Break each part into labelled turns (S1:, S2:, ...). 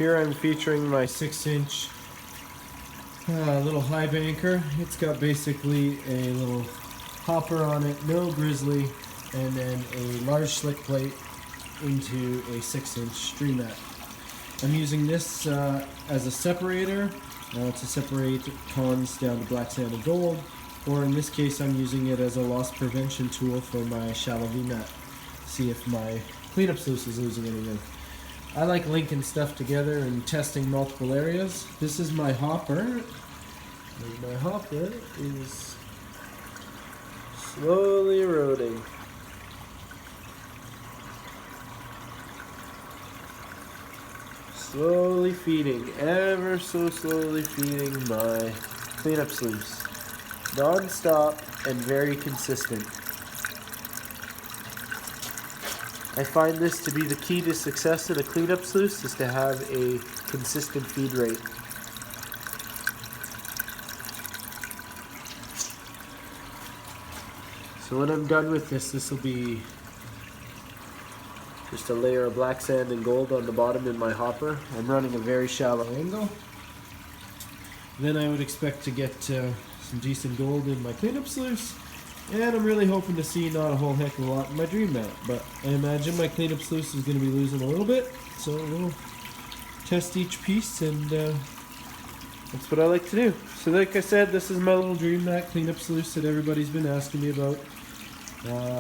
S1: Here I'm featuring my 6-inch little high banker. It's got basically a little hopper on it, no grizzly, and then a large slick plate into a 6-inch stream mat. I'm using this as a separator to separate cons down to black sand and gold, or in this case I'm using it as a loss prevention tool for my shallow V mat. See if my cleanup sluice is losing anything. I like linking stuff together and testing multiple areas. This is my hopper. And my hopper is slowly eroding. Slowly feeding, ever so slowly feeding my cleanup sluice. Non-stop and very consistent. I find this to be the key to success in a cleanup sluice, is to have a consistent feed rate. So when I'm done with this, this will be just a layer of black sand and gold on the bottom in my hopper. I'm running a very shallow angle. Then I would expect to get some decent gold in my cleanup sluice. And I'm really hoping to see not a whole heck of a lot in my dream mat. But I imagine my cleanup sluice is going to be losing a little bit. So we'll test each piece, and that's what I like to do. So like I said, this is my little dream mat cleanup sluice that everybody's been asking me about.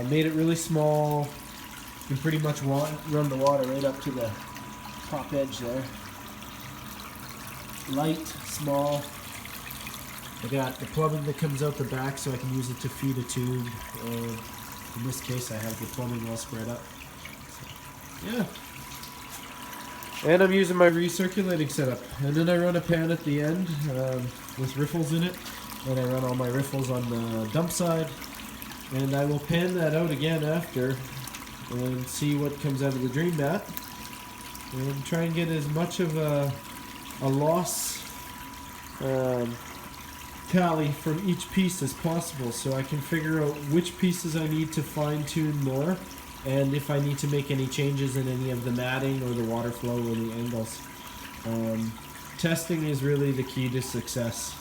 S1: Made it really small. You can pretty much run the water right up to the top edge there. Light, small. I got the plumbing that comes out the back so I can use it to feed a tube. In this case I have the plumbing all spread up. So, yeah. And I'm using my recirculating setup. And then I run a pan at the end with riffles in it. And I run all my riffles on the dump side. And I will pan that out again after and see what comes out of the dream mat, and try and get as much of a loss tally from each piece as possible, so I can figure out which pieces I need to fine tune more, and if I need to make any changes in any of the matting or the water flow or the angles. Testing is really the key to success.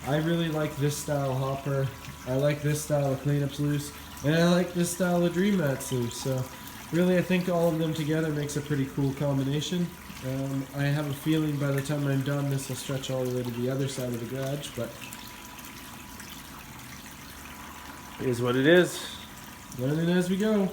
S1: I really like this style hopper. I like this style of cleanup sluice. And I like this style of dream mat sluice. So really I think all of them together makes a pretty cool combination. I have a feeling by the time I'm done this will stretch all the way to the other side of the garage, but it is what it is. Learning as we go.